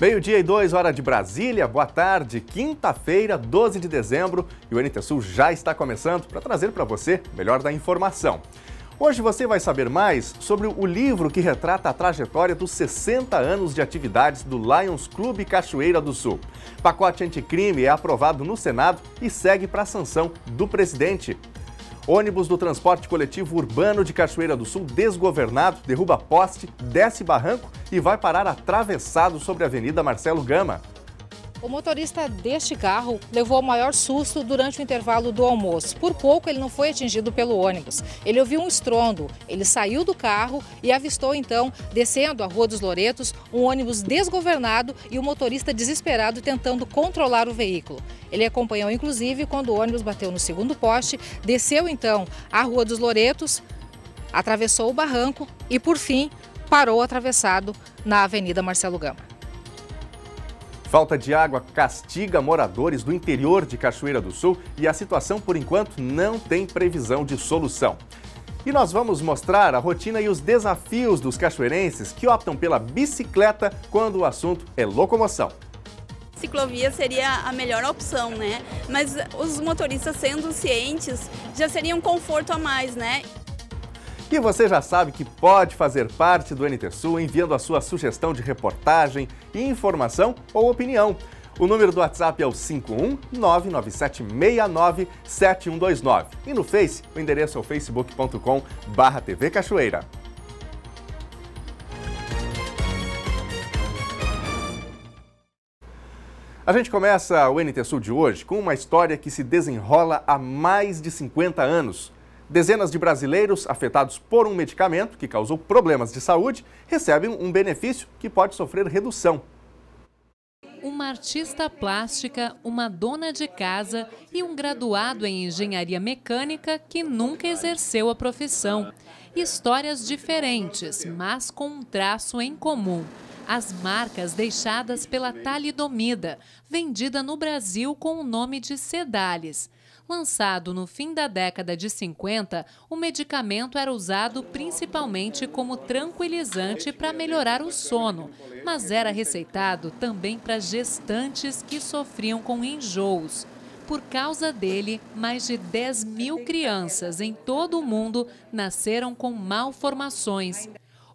Meio-dia e 2, hora de Brasília. Boa tarde, quinta-feira, 12 de dezembro. E o NT Sul já está começando para trazer para você o melhor da informação. Hoje você vai saber mais sobre o livro que retrata a trajetória dos 60 anos de atividades do Lions Clube Cachoeira do Sul. Pacote anticrime é aprovado no Senado e segue para a sanção do presidente. Ônibus do transporte coletivo urbano de Cachoeira do Sul desgovernado, derruba poste, desce barranco e vai parar atravessado sobre a Avenida Marcelo Gama. O motorista deste carro levou o maior susto durante o intervalo do almoço. Por pouco ele não foi atingido pelo ônibus. Ele ouviu um estrondo, ele saiu do carro e avistou então, descendo a Rua dos Loretos, um ônibus desgovernado e o motorista desesperado tentando controlar o veículo. Ele acompanhou inclusive quando o ônibus bateu no segundo poste, desceu então a Rua dos Loretos, atravessou o barranco e por fim parou atravessado na Avenida Marcelo Gama. Falta de água castiga moradores do interior de Cachoeira do Sul e a situação, por enquanto, não tem previsão de solução. E nós vamos mostrar a rotina e os desafios dos cachoeirenses que optam pela bicicleta quando o assunto é locomoção. Ciclovia seria a melhor opção, né? Mas os motoristas sendo cientes já seria um conforto a mais, né? E você já sabe que pode fazer parte do NT Sul enviando a sua sugestão de reportagem, informação ou opinião. O número do WhatsApp é o 51997697129. E no Face, o endereço é o facebook.com/TV Cachoeira. A gente começa o NT Sul de hoje com uma história que se desenrola há mais de 50 anos. Dezenas de brasileiros afetados por um medicamento que causou problemas de saúde recebem um benefício que pode sofrer redução. Uma artista plástica, uma dona de casa e um graduado em engenharia mecânica que nunca exerceu a profissão. Histórias diferentes, mas com um traço em comum. As marcas deixadas pela talidomida, vendida no Brasil com o nome de Cialis. Lançado no fim da década de 50, o medicamento era usado principalmente como tranquilizante para melhorar o sono, mas era receitado também para gestantes que sofriam com enjoos. Por causa dele, mais de 10 mil crianças em todo o mundo nasceram com malformações.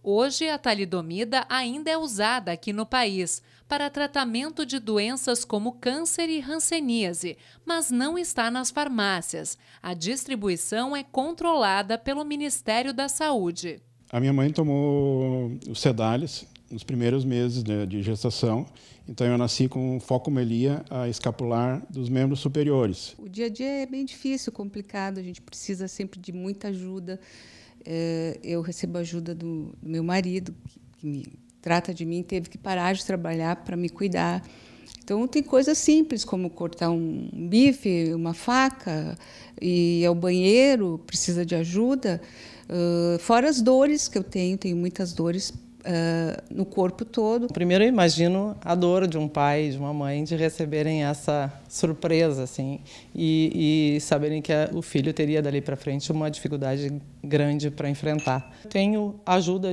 Hoje, a talidomida ainda é usada aqui no país para tratamento de doenças como câncer e hanseníase, mas não está nas farmácias. A distribuição é controlada pelo Ministério da Saúde. A minha mãe tomou o Cialis nos primeiros meses de gestação, então eu nasci com focomelia escapular dos membros superiores. O dia a dia é bem difícil, complicado, a gente precisa sempre de muita ajuda. Eu recebo ajuda do meu marido, que me trata de mim, teve que parar de trabalhar para me cuidar. Então, tem coisas simples, como cortar um bife, uma faca, e ir ao banheiro, precisa de ajuda. Fora as dores que eu tenho muitas dores no corpo todo. Primeiro eu imagino a dor de um pai e de uma mãe de receberem essa surpresa, assim, e saberem que o filho teria dali para frente uma dificuldade grande para enfrentar. Tenho a ajuda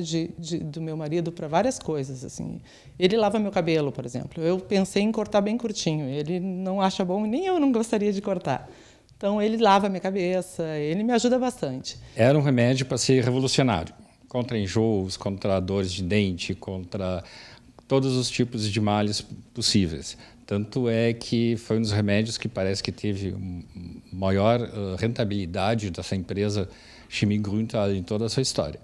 do meu marido para várias coisas, assim. Ele lava meu cabelo, por exemplo. Eu pensei em cortar bem curtinho. Ele não acha bom, nem eu não gostaria de cortar. Então ele lava a minha cabeça, ele me ajuda bastante. Era um remédio para ser revolucionário. Contra enjoos, contra dores de dente, contra todos os tipos de males possíveis. Tanto é que foi um dos remédios que parece que teve maior rentabilidade dessa empresa Chemie Grüntal em toda a sua história.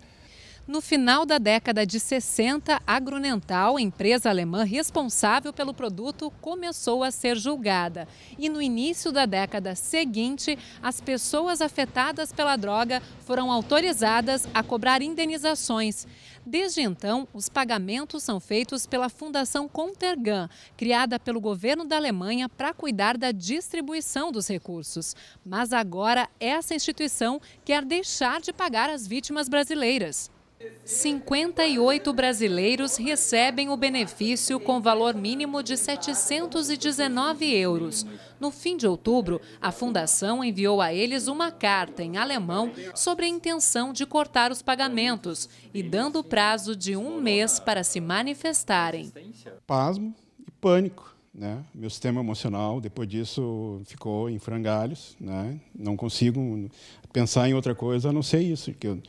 No final da década de 60, a Grünenthal, empresa alemã responsável pelo produto, começou a ser julgada. E no início da década seguinte, as pessoas afetadas pela droga foram autorizadas a cobrar indenizações. Desde então, os pagamentos são feitos pela Fundação Contergan, criada pelo governo da Alemanha para cuidar da distribuição dos recursos. Mas agora essa instituição quer deixar de pagar as vítimas brasileiras. 58 brasileiros recebem o benefício com valor mínimo de 719 euros. No fim de outubro, a Fundação enviou a eles uma carta em alemão sobre a intenção de cortar os pagamentos e dando prazo de 1 mês para se manifestarem. Pasmo e pânico, né? Meu sistema emocional, depois disso, ficou em frangalhos, né? Não consigo pensar em outra coisa a não ser isso, que eu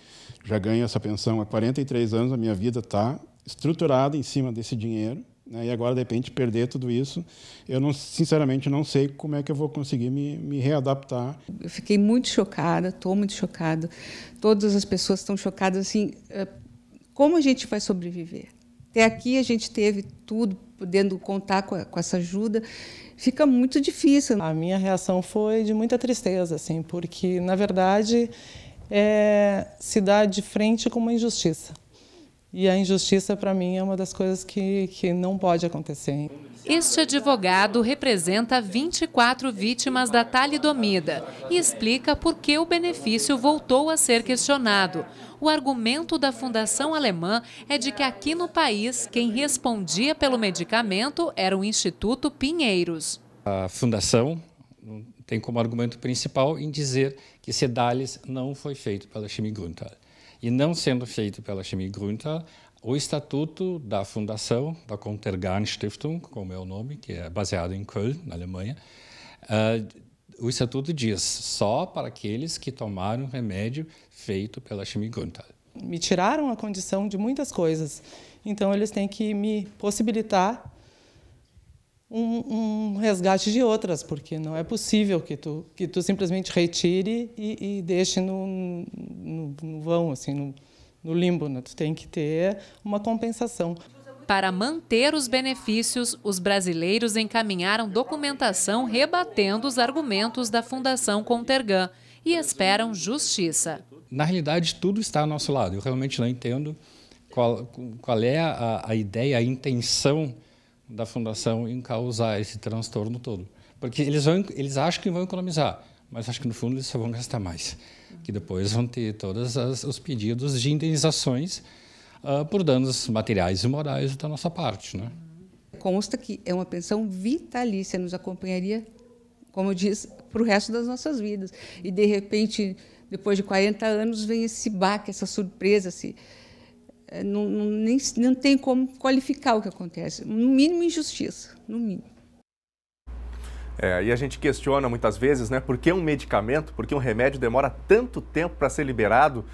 já ganho essa pensão há 43 anos, a minha vida está estruturada em cima desse dinheiro, né? E agora, de repente, perder tudo isso, eu sinceramente não sei como é que eu vou conseguir me readaptar. Eu fiquei muito chocada, estou muito chocada. Todas as pessoas estão chocadas, assim, como a gente vai sobreviver? Até aqui a gente teve tudo, podendo contar com essa ajuda, fica muito difícil. A minha reação foi de muita tristeza, assim, porque, na verdade, se dá de frente com uma injustiça. E a injustiça, para mim, é uma das coisas que não pode acontecer. Este advogado representa 24 vítimas da talidomida e explica por que o benefício voltou a ser questionado. O argumento da Fundação Alemã é de que aqui no país, quem respondia pelo medicamento era o Instituto Pinheiros. A Fundação tem como argumento principal em dizer que Sedalis não foi feito pela Chemie Grüntal. E não sendo feito pela Chemie Grüntal, o estatuto da Fundação, da Contergan Stiftung, como é o nome, que é baseado em Köln, na Alemanha, o estatuto diz só para aqueles que tomaram remédio feito pela Chemie Grüntal. Me tiraram a condição de muitas coisas, então eles têm que me possibilitar um resgate de outras, porque não é possível que tu simplesmente retire e deixe no vão, assim, no limbo, né? Tu tem que ter uma compensação. Para manter os benefícios, os brasileiros encaminharam documentação rebatendo os argumentos da Fundação Contergan e esperam justiça. Na realidade, tudo está ao nosso lado. Eu realmente não entendo qual é a ideia, a intenção da Fundação em causar esse transtorno todo. Porque eles acham que vão economizar, mas acho que no fundo eles só vão gastar mais. Que depois vão ter todos os pedidos de indenizações por danos materiais e morais da nossa parte, né? Consta que é uma pensão vitalícia, nos acompanharia, como eu disse, para o resto das nossas vidas. E, de repente, depois de 40 anos, vem esse baque, essa surpresa, assim. Não tem como qualificar o que acontece. No mínimo, injustiça, no mínimo. E a gente questiona muitas vezes, né, por que um medicamento, por que um remédio demora tanto tempo para ser liberado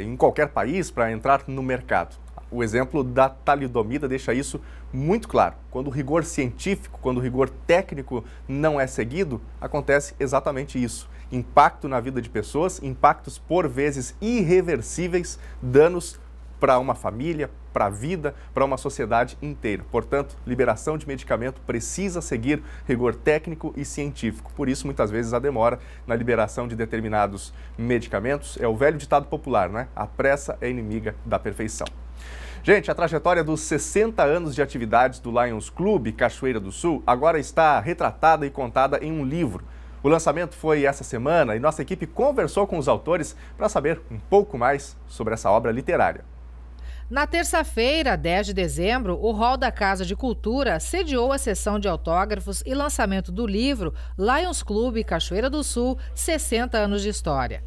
em qualquer país, para entrar no mercado. O exemplo da talidomida deixa isso muito claro. Quando o rigor científico, quando o rigor técnico não é seguido, acontece exatamente isso. Impacto na vida de pessoas, impactos por vezes irreversíveis, danos para uma família, para a vida, para uma sociedade inteira. Portanto, liberação de medicamento precisa seguir rigor técnico e científico. Por isso, muitas vezes, a demora na liberação de determinados medicamentos é o velho ditado popular, né? A pressa é inimiga da perfeição. Gente, a trajetória dos 60 anos de atividades do Lions Clube Cachoeira do Sul agora está retratada e contada em um livro. O lançamento foi essa semana e nossa equipe conversou com os autores para saber um pouco mais sobre essa obra literária. Na terça-feira, 10 de dezembro, o Hall da Casa de Cultura sediou a sessão de autógrafos e lançamento do livro Lions Clube Cachoeira do Sul, 60 anos de história.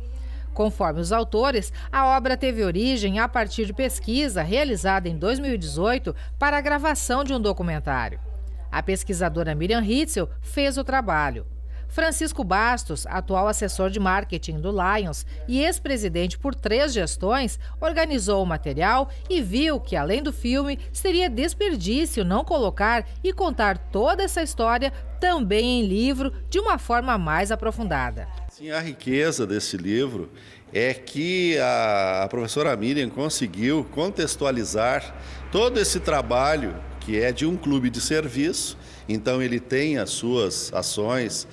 Conforme os autores, a obra teve origem a partir de pesquisa realizada em 2018 para a gravação de um documentário. A pesquisadora Miriam Hitzel fez o trabalho. Francisco Bastos, atual assessor de marketing do Lions e ex-presidente por 3 gestões, organizou o material e viu que, além do filme, seria desperdício não colocar e contar toda essa história também em livro de uma forma mais aprofundada. Sim, a riqueza desse livro é que a professora Miriam conseguiu contextualizar todo esse trabalho que é de um clube de serviço. Então ele tem as suas ações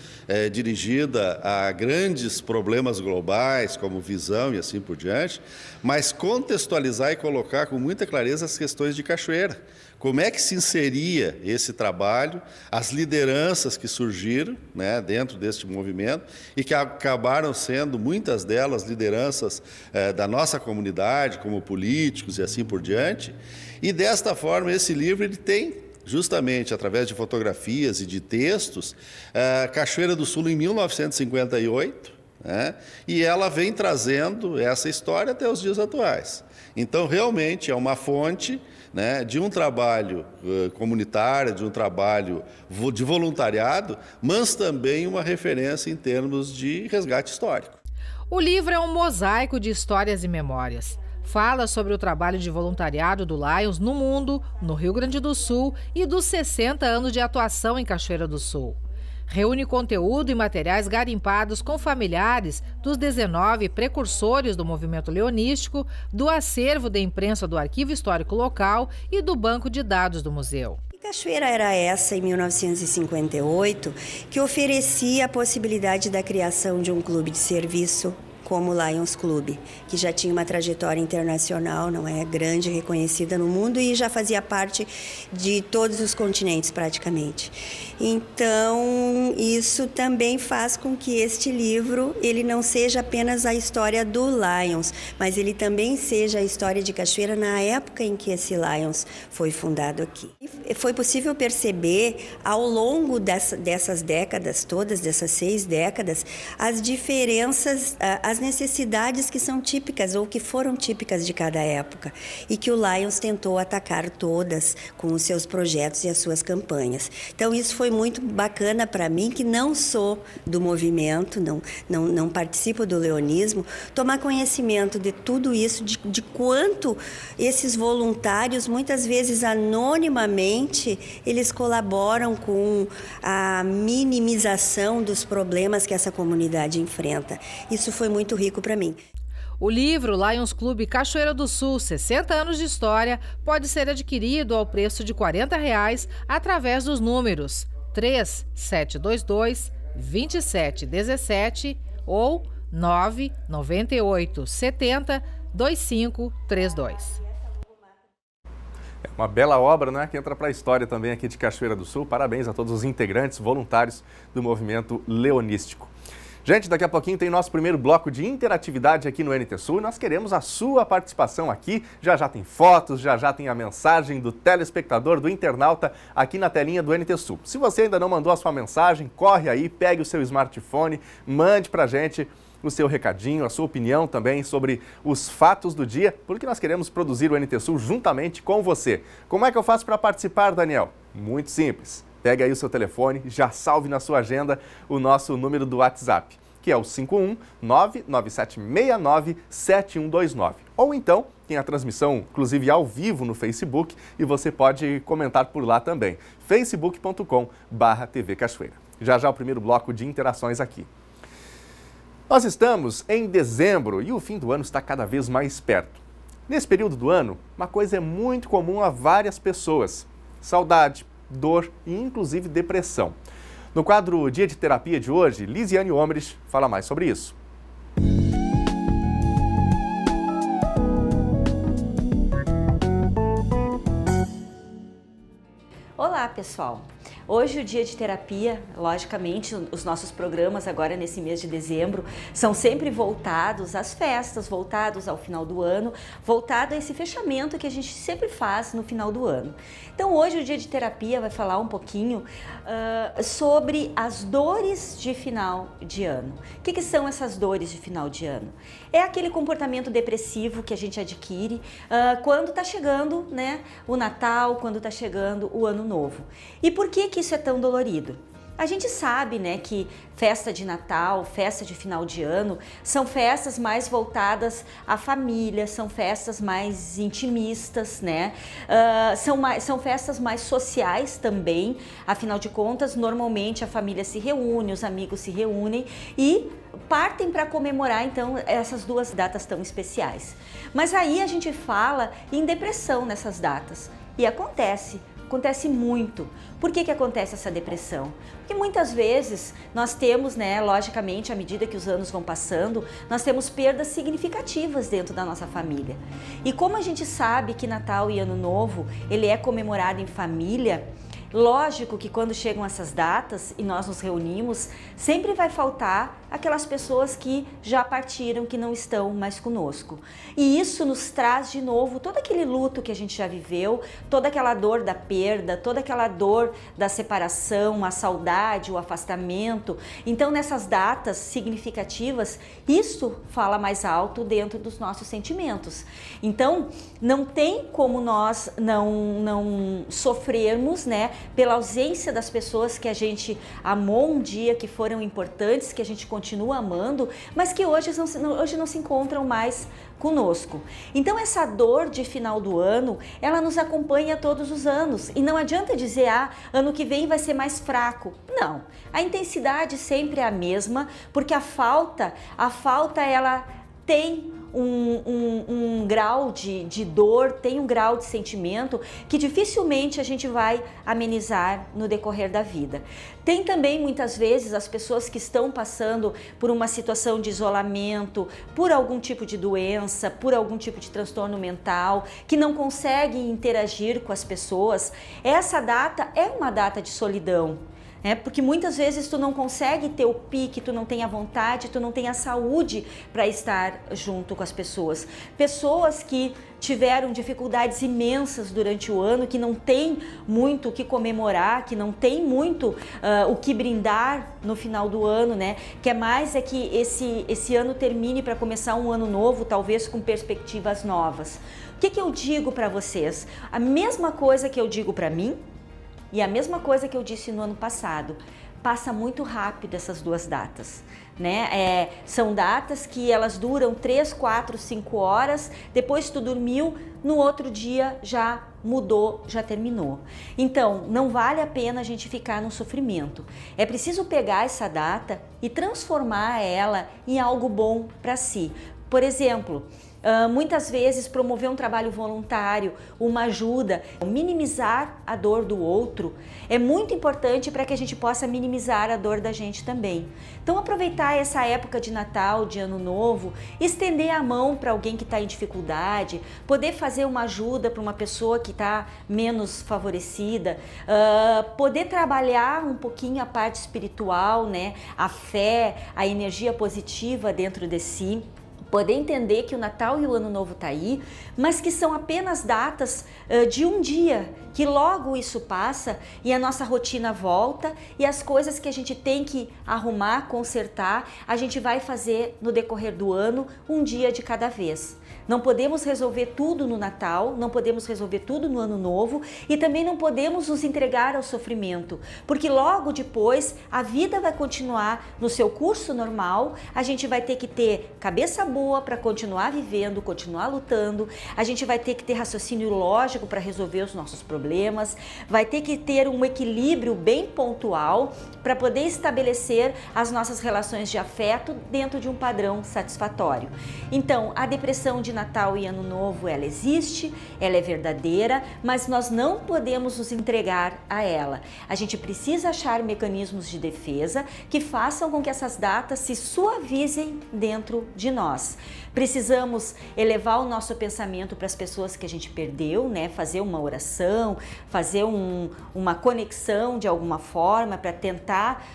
dirigidas a grandes problemas globais, como visão e assim por diante, mas contextualizar e colocar com muita clareza as questões de cachoeira, como é que se inseria esse trabalho, as lideranças que surgiram, né, dentro deste movimento e que acabaram sendo, muitas delas, lideranças da nossa comunidade, como políticos e assim por diante. E desta forma, esse livro ele tem, justamente através de fotografias e de textos, Cachoeira do Sul em 1958, né, e ela vem trazendo essa história até os dias atuais. Então, realmente, é uma fonte, né, de um trabalho comunitário, de um trabalho de voluntariado, mas também uma referência em termos de resgate histórico. O livro é um mosaico de histórias e memórias. Fala sobre o trabalho de voluntariado do Lions no mundo, no Rio Grande do Sul e dos 60 anos de atuação em Cachoeira do Sul. Reúne conteúdo e materiais garimpados com familiares dos 19 precursores do movimento leonístico, do acervo da imprensa do Arquivo Histórico Local e do banco de dados do museu. Que cachoeira era essa, em 1958, que oferecia a possibilidade da criação de um clube de serviço como o Lions Club, que já tinha uma trajetória internacional, não é, grande, reconhecida no mundo e já fazia parte de todos os continentes praticamente. Então, isso também faz com que este livro ele não seja apenas a história do Lions, mas ele também seja a história de Cachoeira na época em que esse Lions foi fundado aqui. E foi possível perceber ao longo dessas décadas todas, dessas 6 décadas, as diferenças, as necessidades que são típicas ou que foram típicas de cada época e que o Lions tentou atacar todas com os seus projetos e as suas campanhas. Então isso foi muito bacana para mim, que não sou do movimento, não participo do leonismo, tomar conhecimento de tudo isso, de quanto esses voluntários, muitas vezes anonimamente, eles colaboram com a minimização dos problemas que essa comunidade enfrenta. Isso foi muito rico para mim. O livro Lions Club Cachoeira do Sul, 60 anos de história, pode ser adquirido ao preço de R$ 40 através dos números 3722 2717 ou 998 70 2532. É uma bela obra, né, que entra para a história também aqui de Cachoeira do Sul. Parabéns a todos os integrantes voluntários do movimento leonístico. Gente, daqui a pouquinho tem nosso primeiro bloco de interatividade aqui no NT Sul e nós queremos a sua participação aqui. Já tem fotos, já tem a mensagem do telespectador, do internauta aqui na telinha do NT Sul. Se você ainda não mandou a sua mensagem, corre aí, pegue o seu smartphone, mande pra gente o seu recadinho, a sua opinião também sobre os fatos do dia, porque nós queremos produzir o NT Sul juntamente com você. Como é que eu faço para participar, Daniel? Muito simples. Pega aí o seu telefone, já salve na sua agenda o nosso número do WhatsApp, que é o 51997697129. Ou então, tem a transmissão, inclusive ao vivo no Facebook, e você pode comentar por lá também. facebook.com/TV Cachoeira. Já o primeiro bloco de interações aqui. Nós estamos em dezembro e o fim do ano está cada vez mais perto. Nesse período do ano, uma coisa é muito comum a várias pessoas: saudade, dor e inclusive depressão. No quadro Dia de Terapia de hoje, Lisiane Omrich fala mais sobre isso. Olá, pessoal! Hoje o Dia de Terapia, logicamente, os nossos programas agora nesse mês de dezembro são sempre voltados às festas, voltados ao final do ano, voltado a esse fechamento que a gente sempre faz no final do ano. Então hoje o Dia de Terapia vai falar um pouquinho sobre as dores de final de ano. O que são essas dores de final de ano? É aquele comportamento depressivo que a gente adquire quando está chegando, né, o Natal, quando está chegando o Ano Novo. E por que isso é tão dolorido? A gente sabe, né, que festa de Natal, festa de final de ano, são festas mais voltadas à família, são festas mais intimistas, né? São festas mais sociais também. Afinal de contas, normalmente a família se reúne, os amigos se reúnem e partem para comemorar, então, essas duas datas tão especiais. Mas aí a gente fala em depressão nessas datas. E acontece Acontece muito. Por que acontece essa depressão? Porque muitas vezes nós temos, né, logicamente, à medida que os anos vão passando, nós temos perdas significativas dentro da nossa família. E como a gente sabe que Natal e Ano Novo, ele é comemorado em família, lógico que quando chegam essas datas e nós nos reunimos, sempre vai faltar aquelas pessoas que já partiram, que não estão mais conosco. E isso nos traz de novo todo aquele luto que a gente já viveu, toda aquela dor da perda, toda aquela dor da separação, a saudade, o afastamento. Então, nessas datas significativas, isso fala mais alto dentro dos nossos sentimentos. Então, não tem como nós não sofrermos, né, pela ausência das pessoas que a gente amou um dia, que foram importantes, que a gente continua amando, mas que hoje não se encontram mais conosco. Então essa dor de final do ano, ela nos acompanha todos os anos. E não adianta dizer, ano que vem vai ser mais fraco. Não, a intensidade sempre é a mesma, porque a falta ela tem um grau de dor, tem um grau de sentimento que dificilmente a gente vai amenizar no decorrer da vida. Tem também muitas vezes as pessoas que estão passando por uma situação de isolamento, por algum tipo de doença, por algum tipo de transtorno mental, que não conseguem interagir com as pessoas. Essa data é uma data de solidão. Porque muitas vezes tu não consegue ter o pique, tu não tem a vontade, tu não tem a saúde para estar junto com as pessoas. Pessoas que tiveram dificuldades imensas durante o ano, que não tem muito o que comemorar, que não tem muito o que brindar no final do ano, né? Que é mais que esse ano termine para começar um ano novo, talvez com perspectivas novas. O que eu digo para vocês? A mesma coisa que eu digo para mim, e a mesma coisa que eu disse no ano passado, passa muito rápido essas duas datas, né? São datas que elas duram 3, 4, 5 horas, depois tu dormiu, no outro dia já mudou, já terminou. Então, não vale a pena a gente ficar no sofrimento. É preciso pegar essa data e transformar ela em algo bom para si. Por exemplo, muitas vezes promover um trabalho voluntário, uma ajuda, minimizar a dor do outro é muito importante para que a gente possa minimizar a dor da gente também. Então aproveitar essa época de Natal, de Ano Novo, estender a mão para alguém que está em dificuldade, poder fazer uma ajuda para uma pessoa que está menos favorecida, poder trabalhar um pouquinho a parte espiritual, né? A fé, a energia positiva dentro de si. Poder entender que o Natal e o Ano Novo tá aí, mas que são apenas datas de um dia, que logo isso passa e a nossa rotina volta e as coisas que a gente tem que arrumar, consertar, a gente vai fazer no decorrer do ano, um dia de cada vez. Não podemos resolver tudo no Natal, não podemos resolver tudo no Ano Novo e também não podemos nos entregar ao sofrimento, porque logo depois a vida vai continuar no seu curso normal, a gente vai ter que ter cabeça boa para continuar vivendo, continuar lutando, a gente vai ter que ter raciocínio lógico para resolver os nossos problemas, vai ter que ter um equilíbrio bem pontual para poder estabelecer as nossas relações de afeto dentro de um padrão satisfatório. Então, a depressão de Natal e Ano Novo, ela existe, ela é verdadeira, mas nós não podemos nos entregar a ela. A gente precisa achar mecanismos de defesa que façam com que essas datas se suavizem dentro de nós. Precisamos elevar o nosso pensamento para as pessoas que a gente perdeu, né? Fazer uma oração, fazer uma conexão de alguma forma para tentar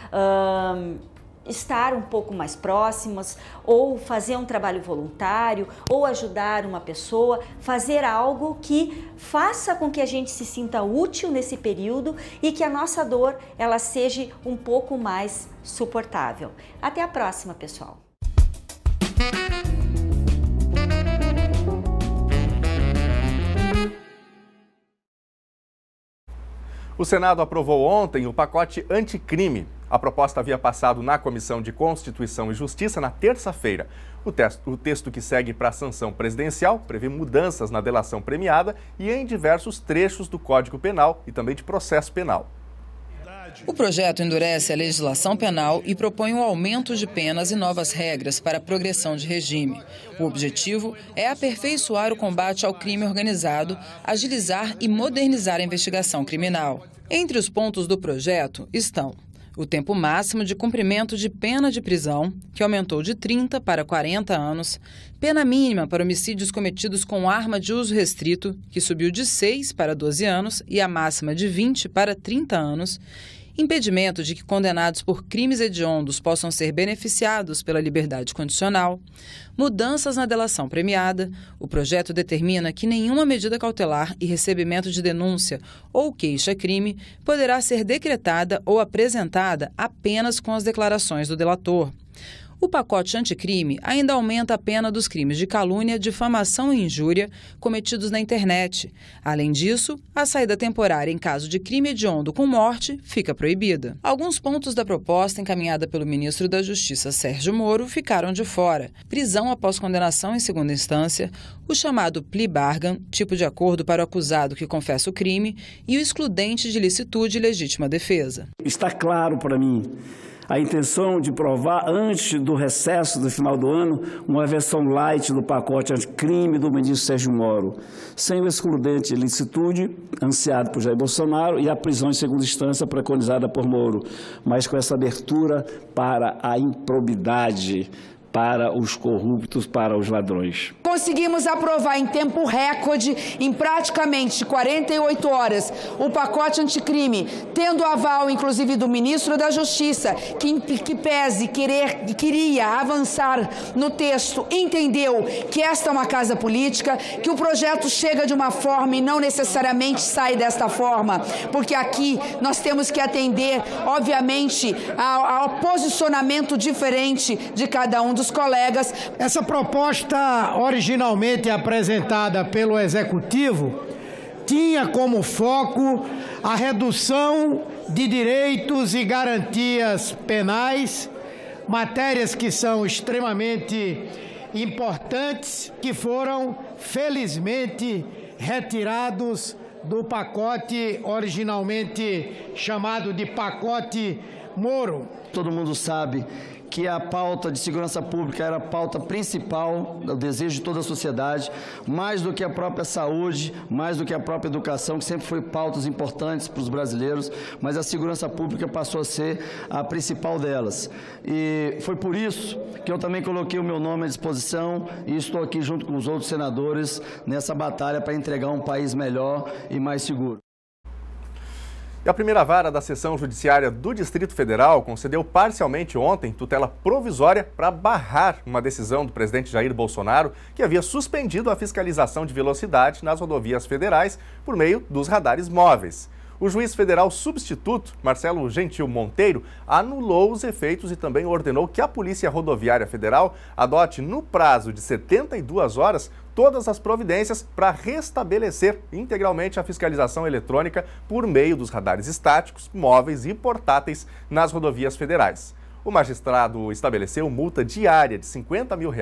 estar um pouco mais próximas, ou fazer um trabalho voluntário, ou ajudar uma pessoa, fazer algo que faça com que a gente se sinta útil nesse período e que a nossa dor ela seja um pouco mais suportável. Até a próxima, pessoal! O Senado aprovou ontem o pacote anticrime. A proposta havia passado na Comissão de Constituição e Justiça na terça-feira. O texto que segue para a sanção presidencial prevê mudanças na delação premiada e em diversos trechos do Código Penal e também de processo penal. O projeto endurece a legislação penal e propõe um aumento de penas e novas regras para a progressão de regime. O objetivo é aperfeiçoar o combate ao crime organizado, agilizar e modernizar a investigação criminal. Entre os pontos do projeto estão o tempo máximo de cumprimento de pena de prisão, que aumentou de 30 para 40 anos, pena mínima para homicídios cometidos com arma de uso restrito, que subiu de 6 para 12 anos e a máxima de 20 para 30 anos, impedimento de que condenados por crimes hediondos possam ser beneficiados pela liberdade condicional, mudanças na delação premiada. O projeto determina que nenhuma medida cautelar e recebimento de denúncia ou queixa-crime poderá ser decretada ou apresentada apenas com as declarações do delator. O pacote anticrime ainda aumenta a pena dos crimes de calúnia, difamação e injúria cometidos na internet. Além disso, a saída temporária em caso de crime hediondo com morte fica proibida. Alguns pontos da proposta encaminhada pelo ministro da Justiça, Sérgio Moro, ficaram de fora. Prisão após condenação em segunda instância, o chamado plea bargain, tipo de acordo para o acusado que confessa o crime, e o excludente de licitude e legítima defesa. Está claro para mim a intenção de provar, antes do recesso do final do ano, uma versão light do pacote anticrime do ministro Sérgio Moro, sem o excludente de licitude, ansiado por Jair Bolsonaro, e a prisão em segunda instância preconizada por Moro, mas com essa abertura para a improbidade, para os corruptos, para os ladrões. Conseguimos aprovar em tempo recorde, em praticamente 48 horas, o pacote anticrime, tendo aval, inclusive, do ministro da Justiça, que pese queria avançar no texto, entendeu que esta é uma casa política, que o projeto chega de uma forma e não necessariamente sai desta forma, porque aqui nós temos que atender, obviamente, ao posicionamento diferente de cada um dos colegas. Essa proposta originalmente apresentada pelo Executivo tinha como foco a redução de direitos e garantias penais, matérias que são extremamente importantes, que foram, felizmente, retirados do pacote originalmente chamado de pacote Moro. Todo mundo sabe que a pauta de segurança pública era a pauta principal, o desejo de toda a sociedade, mais do que a própria saúde, mais do que a própria educação, que sempre foi pautas importantes para os brasileiros, mas a segurança pública passou a ser a principal delas. E foi por isso que eu também coloquei o meu nome à disposição e estou aqui junto com os outros senadores nessa batalha para entregar um país melhor e mais seguro. E a primeira vara da Seção Judiciária do Distrito Federal concedeu parcialmente ontem tutela provisória para barrar uma decisão do presidente Jair Bolsonaro que havia suspendido a fiscalização de velocidade nas rodovias federais por meio dos radares móveis. O juiz federal substituto, Marcelo Gentil Monteiro, anulou os efeitos e também ordenou que a Polícia Rodoviária Federal adote no prazo de 72 horas todas as providências para restabelecer integralmente a fiscalização eletrônica por meio dos radares estáticos, móveis e portáteis nas rodovias federais. O magistrado estabeleceu multa diária de R$50 mil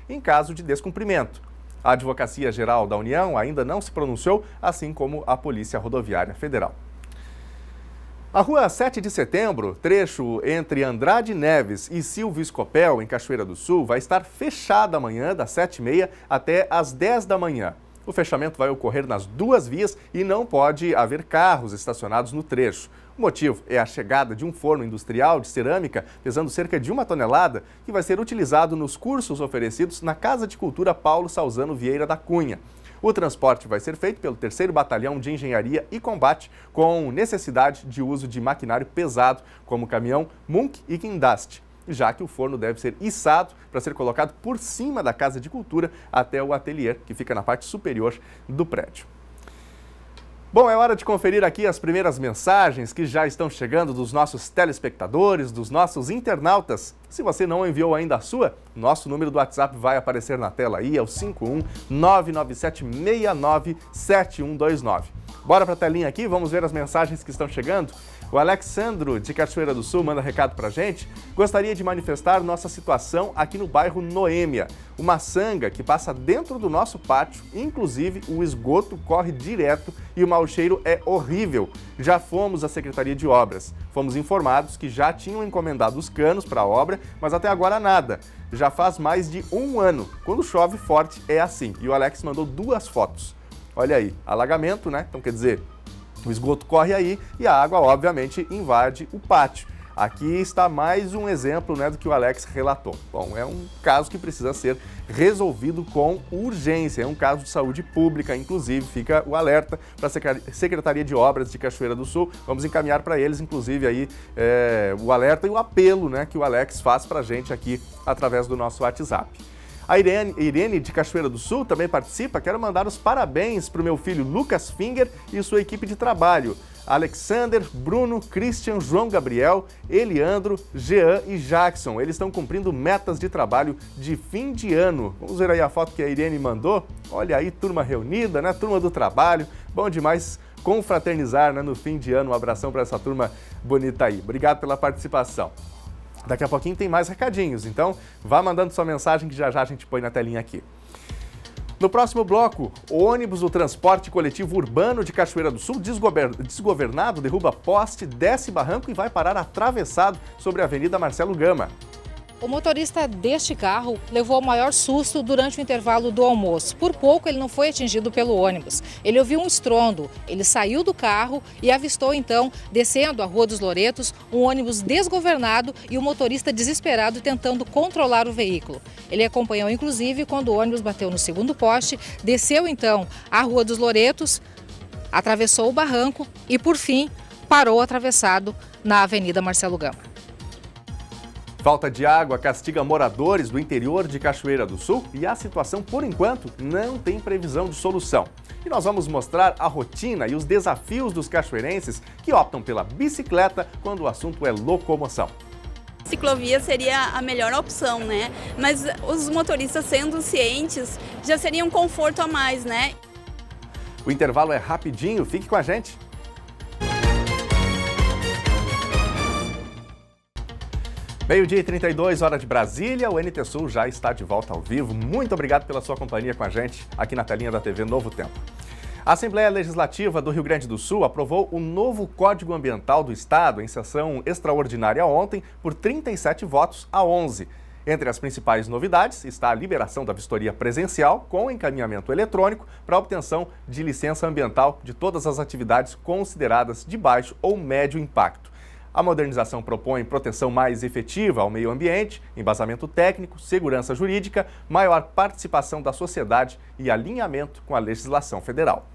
em caso de descumprimento. A Advocacia Geral da União ainda não se pronunciou, assim como a Polícia Rodoviária Federal. A Rua 7 de Setembro, trecho entre Andrade Neves e Silvio Scopel, em Cachoeira do Sul, vai estar fechada amanhã das 7h30 até às 10 da manhã. O fechamento vai ocorrer nas duas vias e não pode haver carros estacionados no trecho. O motivo é a chegada de um forno industrial de cerâmica pesando cerca de 1 tonelada que vai ser utilizado nos cursos oferecidos na Casa de Cultura Paulo Salzano Vieira da Cunha. O transporte vai ser feito pelo 3º Batalhão de Engenharia e Combate, com necessidade de uso de maquinário pesado, como o caminhão Munk e Guindaste, já que o forno deve ser içado para ser colocado por cima da Casa de Cultura até o ateliê, que fica na parte superior do prédio. Bom, é hora de conferir aqui as primeiras mensagens que já estão chegando dos nossos telespectadores, dos nossos internautas. Se você não enviou ainda a sua, nosso número do WhatsApp vai aparecer na tela aí, é o 51997697129. Bora para a telinha aqui, vamos ver as mensagens que estão chegando. O Alexandro, de Cachoeira do Sul, manda recado pra gente. Gostaria de manifestar nossa situação aqui no bairro Noêmia. Uma sanga que passa dentro do nosso pátio, inclusive o esgoto corre direto e o mau cheiro é horrível. Já fomos à Secretaria de Obras. Fomos informados que já tinham encomendado os canos para a obra, mas até agora nada. Já faz mais de 1 ano. Quando chove forte é assim. E o Alex mandou 2 fotos. Olha aí, alagamento, né? Então quer dizer, o esgoto corre aí e a água, obviamente, invade o pátio. Aqui está mais um exemplo, né, do que o Alex relatou. Bom, é um caso que precisa ser resolvido com urgência. É um caso de saúde pública, inclusive, fica o alerta para a Secretaria de Obras de Cachoeira do Sul. Vamos encaminhar para eles, inclusive, aí, o alerta e o apelo, né, que o Alex faz para a gente aqui através do nosso WhatsApp. A Irene, de Cachoeira do Sul, também participa. Quero mandar os parabéns para o meu filho Lucas Finger e sua equipe de trabalho. Alexander, Bruno, Christian, João Gabriel, Eliandro, Jean e Jackson. Eles estão cumprindo metas de trabalho de fim de ano. Vamos ver aí a foto que a Irene mandou. Olha aí, turma reunida, né? Turma do trabalho. Bom demais confraternizar, né, no fim de ano. Um abração para essa turma bonita aí. Obrigado pela participação. Daqui a pouquinho tem mais recadinhos, então vá mandando sua mensagem que já já a gente põe na telinha aqui. No próximo bloco, o ônibus do transporte coletivo urbano de Cachoeira do Sul, desgovernado, derruba poste, desce barranco e vai parar atravessado sobre a Avenida Marcelo Gama. O motorista deste carro levou o maior susto durante o intervalo do almoço. Por pouco ele não foi atingido pelo ônibus. Ele ouviu um estrondo, ele saiu do carro e avistou então, descendo a Rua dos Loretos, um ônibus desgovernado e o motorista desesperado tentando controlar o veículo. Ele acompanhou inclusive quando o ônibus bateu no segundo poste, desceu então a Rua dos Loretos, atravessou o barranco e por fim parou atravessado na Avenida Marcelo Gama. Falta de água castiga moradores do interior de Cachoeira do Sul e a situação, por enquanto, não tem previsão de solução. E nós vamos mostrar a rotina e os desafios dos cachoeirenses que optam pela bicicleta quando o assunto é locomoção. Ciclovia seria a melhor opção, né? Mas os motoristas sendo cientes já seria um conforto a mais, né? O intervalo é rapidinho, fique com a gente. Meio-dia e 32, hora de Brasília, o NT Sul já está de volta ao vivo. Muito obrigado pela sua companhia com a gente aqui na telinha da TV Novo Tempo. A Assembleia Legislativa do Rio Grande do Sul aprovou o novo Código Ambiental do Estado em sessão extraordinária ontem por 37 votos a 11. Entre as principais novidades está a liberação da vistoria presencial com encaminhamento eletrônico para a obtenção de licença ambiental de todas as atividades consideradas de baixo ou médio impacto. A modernização propõe proteção mais efetiva ao meio ambiente, embasamento técnico, segurança jurídica, maior participação da sociedade e alinhamento com a legislação federal.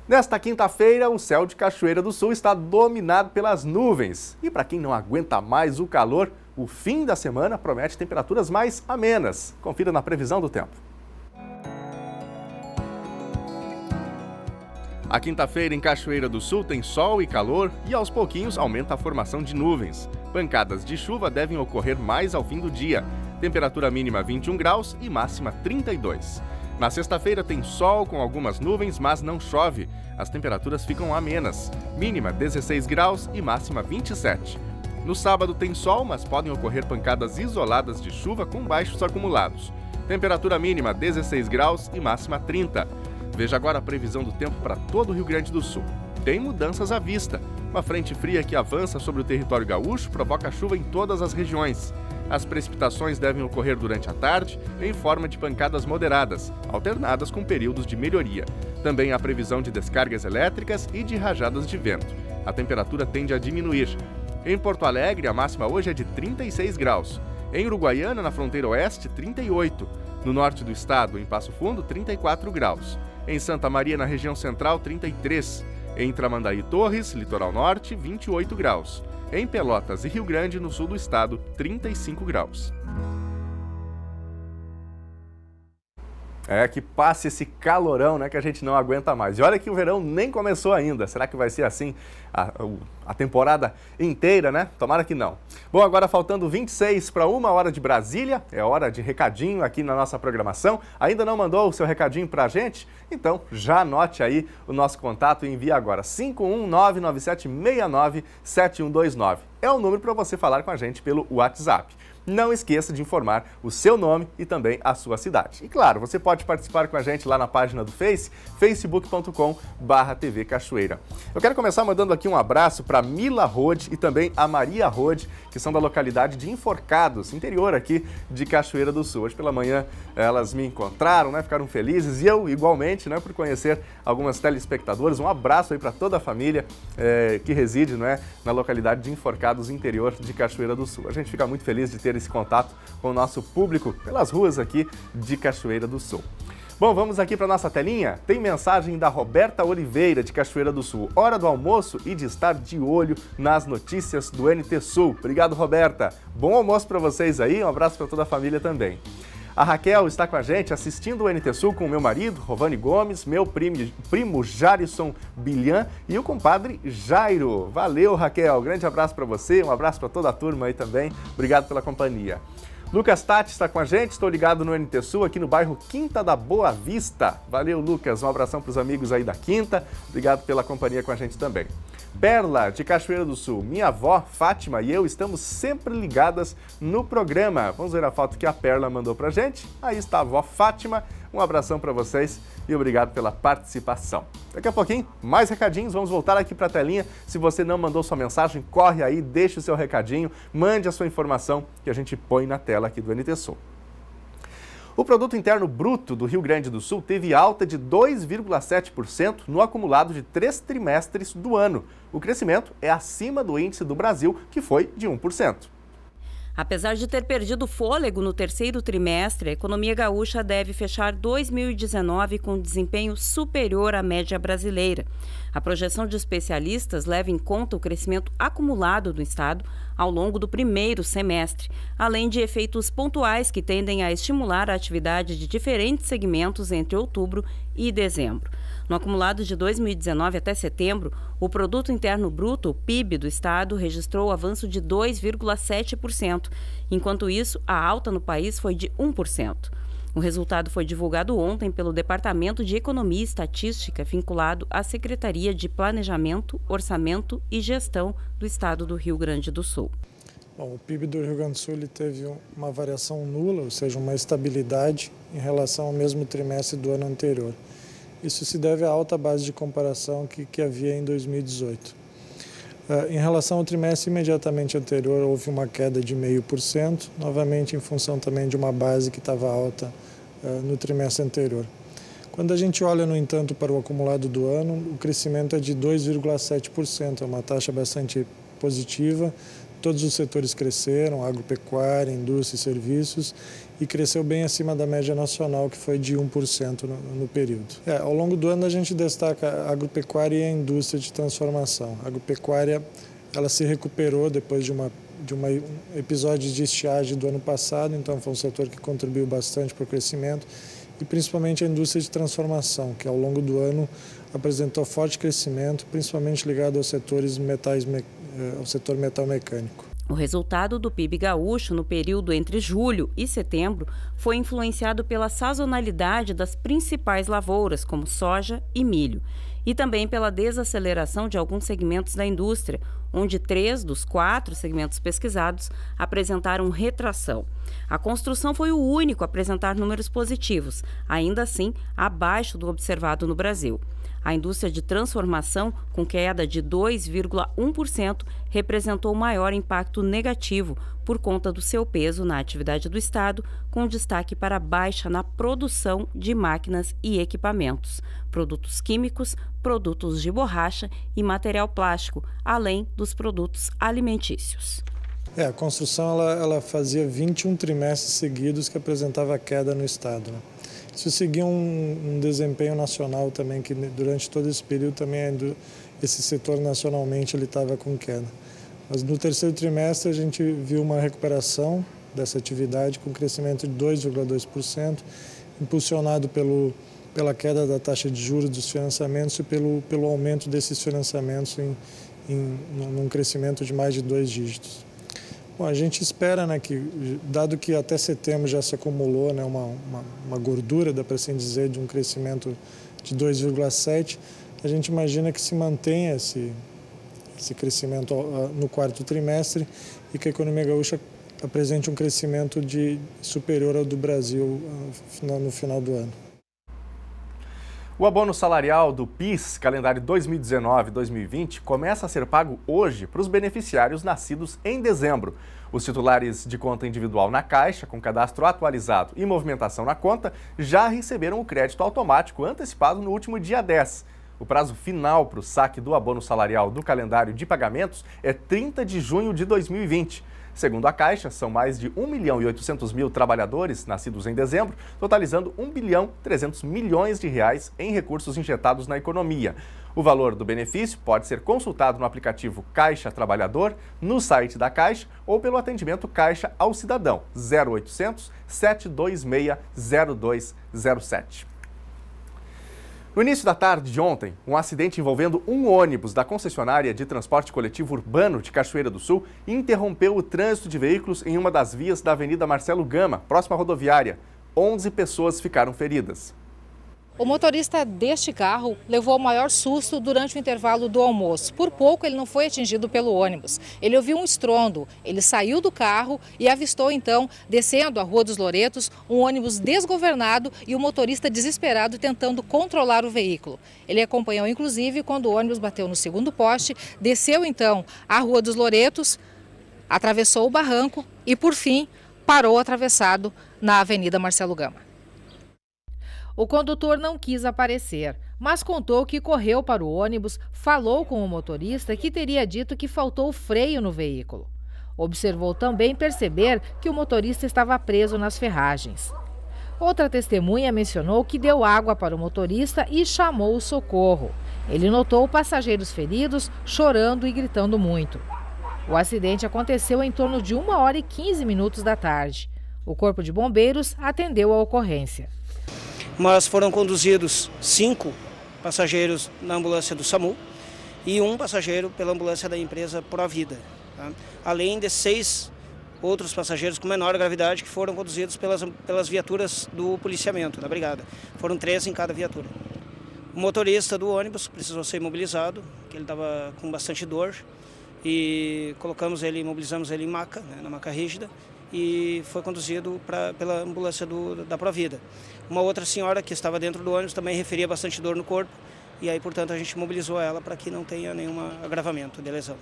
Nesta quinta-feira, o céu de Cachoeira do Sul está dominado pelas nuvens. E para quem não aguenta mais o calor, o fim da semana promete temperaturas mais amenas. Confira na previsão do tempo. A quinta-feira em Cachoeira do Sul tem sol e calor e aos pouquinhos aumenta a formação de nuvens. Pancadas de chuva devem ocorrer mais ao fim do dia. Temperatura mínima 21 graus e máxima 32. Na sexta-feira tem sol com algumas nuvens, mas não chove. As temperaturas ficam amenas. Mínima 16 graus e máxima 27. No sábado tem sol, mas podem ocorrer pancadas isoladas de chuva com baixos acumulados. Temperatura mínima 16 graus e máxima 30. Veja agora a previsão do tempo para todo o Rio Grande do Sul. Tem mudanças à vista. Uma frente fria que avança sobre o território gaúcho provoca chuva em todas as regiões. As precipitações devem ocorrer durante a tarde em forma de pancadas moderadas, alternadas com períodos de melhoria. Também há previsão de descargas elétricas e de rajadas de vento. A temperatura tende a diminuir. Em Porto Alegre, a máxima hoje é de 36 graus. Em Uruguaiana, na fronteira oeste, 38. No norte do estado, em Passo Fundo, 34 graus. Em Santa Maria, na região central, 33. Em Tramandaí e Torres, litoral norte, 28 graus. Em Pelotas e Rio Grande, no sul do estado, 35 graus. É que passe esse calorão, né, que a gente não aguenta mais. E olha que o verão nem começou ainda. Será que vai ser assim a temporada inteira, né? Tomara que não. Bom, agora faltando 26 para 1h de Brasília, é hora de recadinho aqui na nossa programação. Ainda não mandou o seu recadinho para a gente? Então já anote aí o nosso contato e envie agora 51997697129. É o número para você falar com a gente pelo WhatsApp. Não esqueça de informar o seu nome e também a sua cidade. E claro, você pode participar com a gente lá na página do Face, facebook.com/TV Cachoeira. Eu quero começar mandando aqui um abraço para Mila Rode e também a Maria Rode, que são da localidade de Enforcados, interior aqui de Cachoeira do Sul. Hoje pela manhã elas me encontraram, né, ficaram felizes e eu igualmente, né, por conhecer algumas telespectadoras. Um abraço aí para toda a família que reside, né, na localidade de Enforcados, interior de Cachoeira do Sul. A gente fica muito feliz de ter esse contato com o nosso público pelas ruas aqui de Cachoeira do Sul. Bom, vamos aqui para nossa telinha. Tem mensagem da Roberta Oliveira, de Cachoeira do Sul. Hora do almoço e de estar de olho nas notícias do NT Sul. Obrigado, Roberta. Bom almoço para vocês aí. Um abraço para toda a família também. A Raquel está com a gente assistindo o NT Sul com o meu marido, Rovani Gomes, meu primo Jarison Bilhan e o compadre Jairo. Valeu, Raquel. Grande abraço para você, um abraço para toda a turma aí também. Obrigado pela companhia. Lucas Tati está com a gente, estou ligado no NT Sul, aqui no bairro Quinta da Boa Vista. Valeu, Lucas. Um abração para os amigos aí da Quinta. Obrigado pela companhia com a gente também. Perla, de Cachoeira do Sul. Minha avó, Fátima, e eu estamos sempre ligadas no programa. Vamos ver a foto que a Perla mandou pra gente. Aí está a avó Fátima. Um abração para vocês e obrigado pela participação. Daqui a pouquinho, mais recadinhos. Vamos voltar aqui para a telinha. Se você não mandou sua mensagem, corre aí, deixe o seu recadinho, mande a sua informação que a gente põe na tela aqui do NT Sul. O Produto Interno Bruto do Rio Grande do Sul teve alta de 2,7% no acumulado de 3 trimestres do ano. O crescimento é acima do índice do Brasil, que foi de 1%. Apesar de ter perdido fôlego no terceiro trimestre, a economia gaúcha deve fechar 2019 com desempenho superior à média brasileira. A projeção de especialistas leva em conta o crescimento acumulado do estado ao longo do primeiro semestre, além de efeitos pontuais que tendem a estimular a atividade de diferentes segmentos entre outubro e dezembro. No acumulado de 2019 até setembro, o Produto Interno Bruto, o PIB do estado, registrou avanço de 2,7%. Enquanto isso, a alta no país foi de 1%. O resultado foi divulgado ontem pelo Departamento de Economia e Estatística, vinculado à Secretaria de Planejamento, Orçamento e Gestão do estado do Rio Grande do Sul. Bom, o PIB do Rio Grande do Sul ele teve uma variação nula, ou seja, uma estabilidade em relação ao mesmo trimestre do ano anterior. Isso se deve à alta base de comparação que havia em 2018. Em relação ao trimestre imediatamente anterior, houve uma queda de 0,5%, novamente em função também de uma base que estava alta no trimestre anterior. Quando a gente olha, no entanto, para o acumulado do ano, o crescimento é de 2,7%, é uma taxa bastante positiva. Todos os setores cresceram, agropecuária, indústria e serviços, e cresceu bem acima da média nacional, que foi de 1% no período. Ao longo do ano a gente destaca a agropecuária e a indústria de transformação. A agropecuária ela se recuperou depois de um episódio de estiagem do ano passado, então foi um setor que contribuiu bastante para o crescimento, e principalmente a indústria de transformação, que ao longo do ano apresentou forte crescimento, principalmente ligado aos setores ao setor metal mecânico. O resultado do PIB gaúcho no período entre julho e setembro foi influenciado pela sazonalidade das principais lavouras, como soja e milho, e também pela desaceleração de alguns segmentos da indústria, onde 3 dos 4 segmentos pesquisados apresentaram retração. A construção foi o único a apresentar números positivos, ainda assim abaixo do observado no Brasil. A indústria de transformação, com queda de 2,1%, representou o maior impacto negativo por conta do seu peso na atividade do Estado, com destaque para a baixa na produção de máquinas e equipamentos, produtos químicos, produtos de borracha e material plástico, além dos produtos alimentícios. A construção ela fazia 21 trimestres seguidos que apresentava queda no Estado, né? Isso seguia um desempenho nacional também, que durante todo esse período também esse setor nacionalmente ele estava com queda. Mas no terceiro trimestre a gente viu uma recuperação dessa atividade com crescimento de 2,2%, impulsionado pela queda da taxa de juros dos financiamentos e pelo aumento desses financiamentos num crescimento de mais de 2 dígitos. Bom, a gente espera, né, que, dado que até setembro já se acumulou, né, uma gordura, dá para assim dizer, de um crescimento de 2,7%, a gente imagina que se mantenha esse crescimento no quarto trimestre e que a economia gaúcha apresente um crescimento superior ao do Brasil no final do ano. O abono salarial do PIS, calendário 2019-2020, começa a ser pago hoje para os beneficiários nascidos em dezembro. Os titulares de conta individual na Caixa, com cadastro atualizado e movimentação na conta, já receberam o crédito automático antecipado no último dia 10. O prazo final para o saque do abono salarial do calendário de pagamentos é 30 de junho de 2020. Segundo a Caixa, são mais de 1.800.000 trabalhadores nascidos em dezembro, totalizando 1.300 bilhões de reais em recursos injetados na economia. O valor do benefício pode ser consultado no aplicativo Caixa Trabalhador, no site da Caixa ou pelo atendimento Caixa ao Cidadão, 0800 726 0207. No início da tarde de ontem, um acidente envolvendo um ônibus da concessionária de transporte coletivo urbano de Cachoeira do Sul interrompeu o trânsito de veículos em uma das vias da Avenida Marcelo Gama, próxima à rodoviária. 11 pessoas ficaram feridas. O motorista deste carro levou o maior susto durante o intervalo do almoço. Por pouco ele não foi atingido pelo ônibus. Ele ouviu um estrondo, ele saiu do carro e avistou então, descendo a Rua dos Loretos, um ônibus desgovernado e o motorista desesperado tentando controlar o veículo. Ele acompanhou inclusive quando o ônibus bateu no segundo poste, desceu então a Rua dos Loretos, atravessou o barranco e por fim parou atravessado na Avenida Marcelo Gama. O condutor não quis aparecer, mas contou que correu para o ônibus, falou com o motorista que teria dito que faltou freio no veículo. Observou também perceber que o motorista estava preso nas ferragens. Outra testemunha mencionou que deu água para o motorista e chamou o socorro. Ele notou passageiros feridos, chorando e gritando muito. O acidente aconteceu em torno de 1h15 da tarde. O Corpo de Bombeiros atendeu a ocorrência. Mas foram conduzidos 5 passageiros na ambulância do SAMU e 1 passageiro pela ambulância da empresa Provida, tá? Além de 6 outros passageiros com menor gravidade que foram conduzidos pelas viaturas do policiamento, da brigada. Foram 3 em cada viatura. O motorista do ônibus precisou ser imobilizado, que ele estava com bastante dor, e imobilizamos ele em maca, né, na maca rígida, e foi conduzido pela ambulância da Provida. Uma outra senhora que estava dentro do ônibus também referia bastante dor no corpo e aí, portanto, a gente mobilizou ela para que não tenha nenhum agravamento de lesão.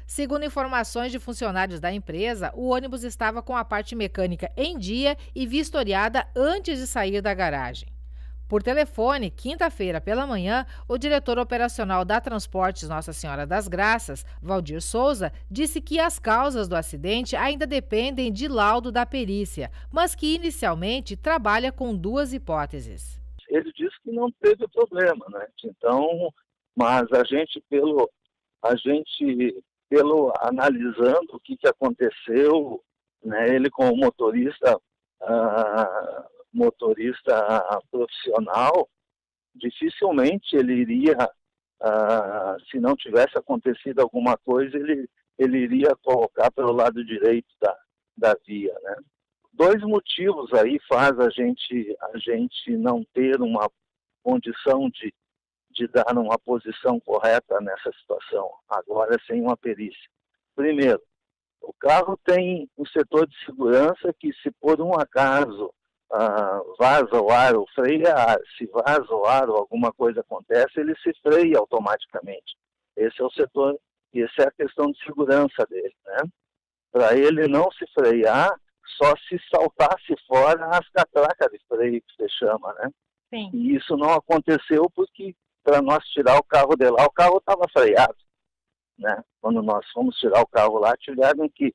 Segundo informações de funcionários da empresa, o ônibus estava com a parte mecânica em dia e vistoriada antes de sair da garagem. Por telefone, quinta-feira pela manhã, o diretor operacional da Transportes Nossa Senhora das Graças, Valdir Souza, disse que as causas do acidente ainda dependem de laudo da perícia, mas que inicialmente trabalha com 2 hipóteses. Ele disse que não teve problema, né? Então, mas a gente pelo analisando o que aconteceu, né? Ele como motorista profissional, dificilmente ele iria, se não tivesse acontecido alguma coisa, ele iria colocar pelo lado direito da via, né? 2 motivos aí faz a gente não ter uma condição de dar uma posição correta nessa situação, agora sem uma perícia. Primeiro, o carro tem um setor de segurança que, se por um acaso vaza o ar ou freia, se vaza o ar ou alguma coisa acontece, ele se freia automaticamente. Esse é o setor, essa é a questão de segurança dele, né? Para ele não se frear, só se saltasse fora as catracas de freio, que se chama, né? Sim. E isso não aconteceu porque, para nós tirar o carro de lá, o carro estava freado, né? Quando nós fomos tirar o carro lá, tiveram que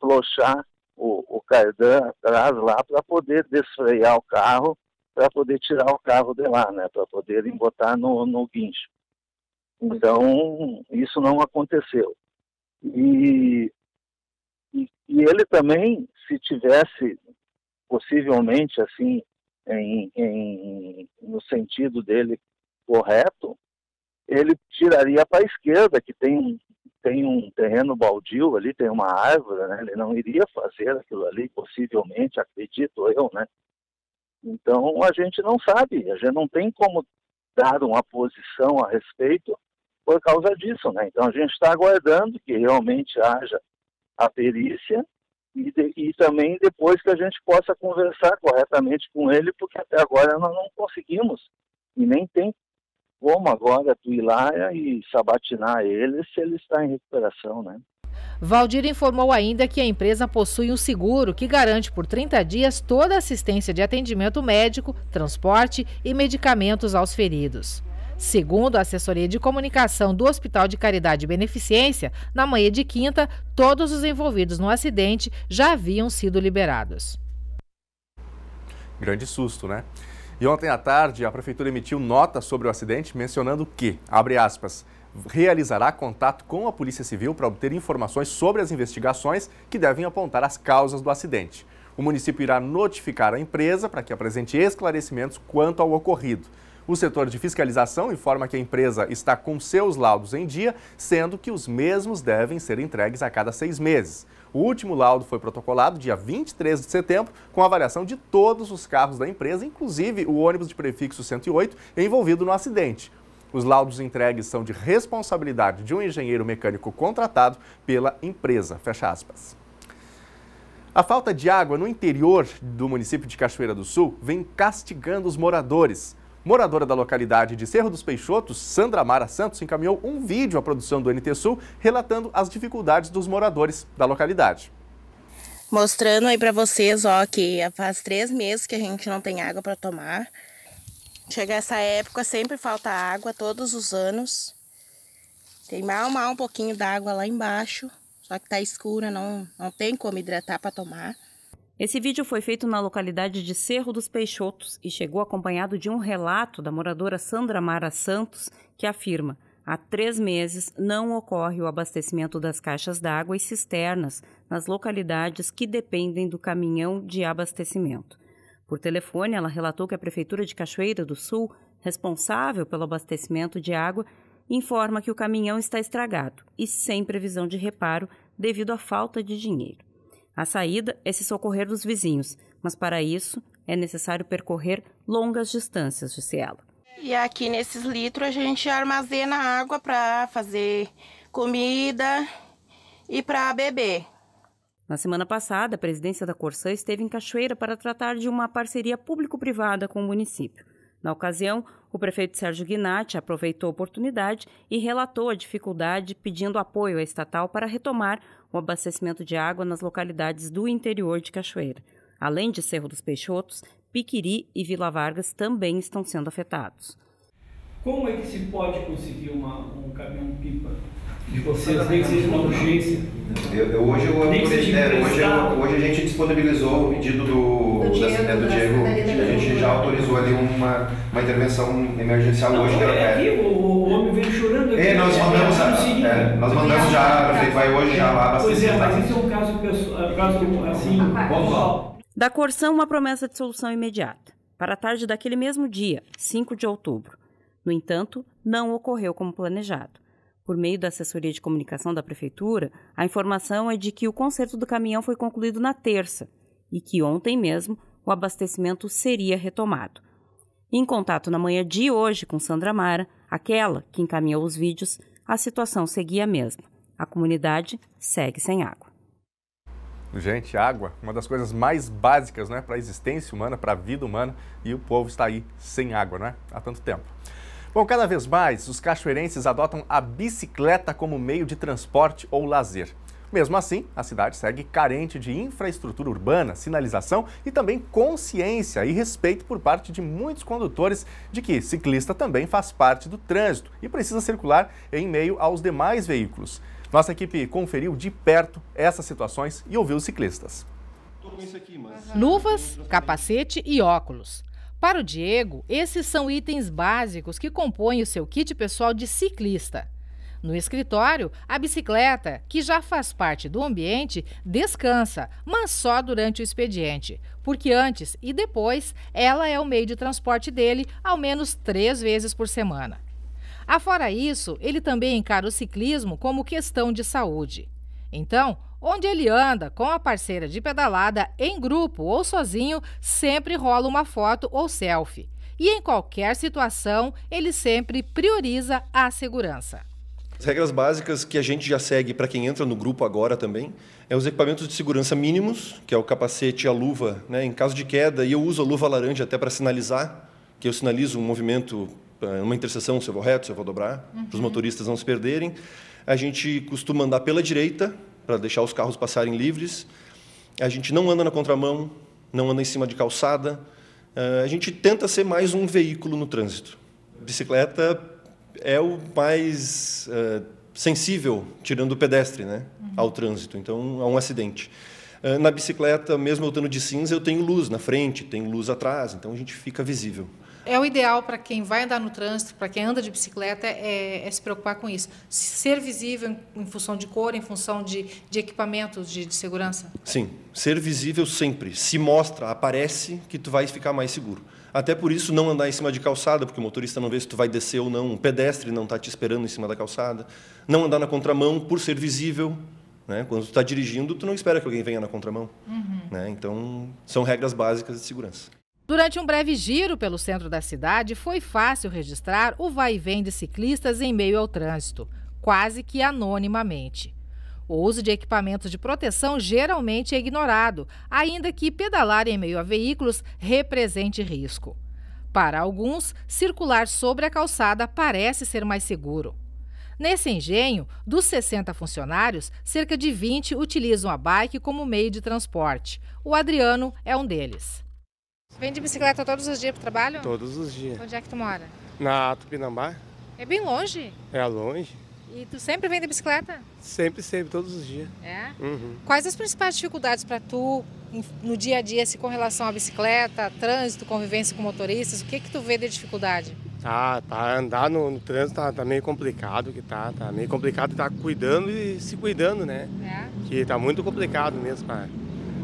flochar o cardan atrás lá para poder desfrear o carro, para poder tirar o carro de lá, né? Para poderem botar no guincho. Então, isso não aconteceu. E ele também, se tivesse, possivelmente, assim, no sentido dele correto, ele tiraria para a esquerda, que tem tem um terreno baldio ali, tem uma árvore, né? Ele não iria fazer aquilo ali, possivelmente, acredito eu, né? Então, a gente não sabe, a gente não tem como dar uma posição a respeito por causa disso, né? Então, a gente está aguardando que realmente haja a perícia e também depois que a gente possa conversar corretamente com ele, porque até agora nós não conseguimos e nem tem como agora tu ir lá e sabatinar ele se ele está em recuperação, né? Valdir informou ainda que a empresa possui um seguro que garante por 30 dias toda a assistência de atendimento médico, transporte e medicamentos aos feridos. Segundo a assessoria de comunicação do Hospital de Caridade e Beneficência, na manhã de quinta, todos os envolvidos no acidente já haviam sido liberados. Grande susto, né? E ontem à tarde, a Prefeitura emitiu nota sobre o acidente, mencionando que, abre aspas, realizará contato com a Polícia Civil para obter informações sobre as investigações que devem apontar as causas do acidente. O município irá notificar a empresa para que apresente esclarecimentos quanto ao ocorrido. O setor de fiscalização informa que a empresa está com seus laudos em dia, sendo que os mesmos devem ser entregues a cada 6 meses. O último laudo foi protocolado dia 23 de setembro, com avaliação de todos os carros da empresa, inclusive o ônibus de prefixo 108 envolvido no acidente. Os laudos entregues são de responsabilidade de um engenheiro mecânico contratado pela empresa, fecha aspas. A falta de água no interior do município de Cachoeira do Sul vem castigando os moradores. Moradora da localidade de Cerro dos Peixotos, Sandra Mara Santos, encaminhou um vídeo à produção do NT Sul relatando as dificuldades dos moradores da localidade. Mostrando aí para vocês, ó, que faz 3 meses que a gente não tem água para tomar. Chega essa época, sempre falta água, todos os anos. Tem mal um pouquinho d'água lá embaixo, só que tá escura, não tem como hidratar para tomar. Esse vídeo foi feito na localidade de Cerro dos Peixotos e chegou acompanhado de um relato da moradora Sandra Mara Santos, que afirma: há 3 meses não ocorre o abastecimento das caixas d'água e cisternas nas localidades que dependem do caminhão de abastecimento. Por telefone, ela relatou que a Prefeitura de Cachoeira do Sul, responsável pelo abastecimento de água, informa que o caminhão está estragado e sem previsão de reparo devido à falta de dinheiro. A saída é se socorrer dos vizinhos, mas para isso é necessário percorrer longas distâncias, disse ela. E aqui nesses litros a gente armazena água para fazer comida e para beber. Na semana passada, a presidência da Corsã esteve em Cachoeira para tratar de uma parceria público-privada com o município. Na ocasião, o prefeito Sérgio Guinatti aproveitou a oportunidade e relatou a dificuldade, pedindo apoio à estatal para retomar o abastecimento de água nas localidades do interior de Cachoeira. Além de Cerro dos Peixotos, Piquiri e Vila Vargas também estão sendo afetados. Como é que se pode conseguir um caminhão-pipa de vocês, nem que seja uma urgência? Hoje a gente disponibilizou o pedido do Diego, a gente já autorizou ali uma intervenção emergencial hoje. O homem veio chorando aqui. Nós mandamos já, o prefeito vai hoje já lá abastecer. Pois é, mas isso é um caso assim, pontual. Da Corsã, uma promessa de solução imediata, para a tarde daquele mesmo dia, 5 de outubro. No entanto, não ocorreu como planejado. Por meio da assessoria de comunicação da Prefeitura, a informação é de que o conserto do caminhão foi concluído na terça e que ontem mesmo o abastecimento seria retomado. Em contato na manhã de hoje com Sandra Mara, aquela que encaminhou os vídeos, a situação seguia a mesma. A comunidade segue sem água. Gente, água, uma das coisas mais básicas, né, para a existência humana, para a vida humana, e o povo está aí sem água, né, há tanto tempo. Bom, cada vez mais os cachoeirenses adotam a bicicleta como meio de transporte ou lazer. Mesmo assim, a cidade segue carente de infraestrutura urbana, sinalização e também consciência e respeito por parte de muitos condutores de que ciclista também faz parte do trânsito e precisa circular em meio aos demais veículos. Nossa equipe conferiu de perto essas situações e ouviu os ciclistas. Luvas, capacete e óculos. Para o Diego, esses são itens básicos que compõem o seu kit pessoal de ciclista. No escritório, a bicicleta, que já faz parte do ambiente, descansa, mas só durante o expediente, porque antes e depois ela é o meio de transporte dele ao menos 3 vezes por semana. Afora isso, ele também encara o ciclismo como questão de saúde. Então, onde ele anda com a parceira de pedalada, em grupo ou sozinho, sempre rola uma foto ou selfie. E em qualquer situação, ele sempre prioriza a segurança. As regras básicas que a gente já segue para quem entra no grupo agora também é os equipamentos de segurança mínimos, que é o capacete e a luva, né? Em caso de queda, e eu uso a luva laranja até para sinalizar, que eu sinalizo um movimento, uma interseção, se eu vou reto, se eu vou dobrar, para os motoristas não se perderem. A gente costuma andar pela direita, para deixar os carros passarem livres. A gente não anda na contramão, não anda em cima de calçada. A gente tenta ser mais um veículo no trânsito. A bicicleta é o mais sensível, tirando o pedestre, né, ao trânsito, então a um acidente. Na bicicleta, mesmo eu estando de cinza, eu tenho luz na frente, tenho luz atrás, então a gente fica visível. É o ideal para quem vai andar no trânsito, para quem anda de bicicleta, é se preocupar com isso. Ser visível em função de cor, em função de equipamentos de segurança? Sim, ser visível sempre. Se mostra, aparece que tu vai ficar mais seguro. Até por isso, não andar em cima de calçada, porque o motorista não vê se tu vai descer ou não, um pedestre não está te esperando em cima da calçada. Não andar na contramão por ser visível, né? Quando tu está dirigindo, tu não espera que alguém venha na contramão. Né? Então, são regras básicas de segurança. Durante um breve giro pelo centro da cidade, foi fácil registrar o vai e vem de ciclistas em meio ao trânsito, quase que anonimamente. O uso de equipamentos de proteção geralmente é ignorado, ainda que pedalar em meio a veículos represente risco. Para alguns, circular sobre a calçada parece ser mais seguro. Nesse engenho, dos 60 funcionários, cerca de 20 utilizam a bike como meio de transporte. O Adriano é um deles. Vem de bicicleta todos os dias para o trabalho? Todos os dias. Onde é que tu mora? Na Tupinambá. É bem longe? É longe. E tu sempre vem de bicicleta? Sempre, todos os dias. É? Quais as principais dificuldades para tu no dia a dia, com relação à bicicleta, trânsito, convivência com motoristas? O que tu vê de dificuldade? Para andar no trânsito tá meio complicado, tá meio complicado estar cuidando e se cuidando, né? Que tá muito complicado mesmo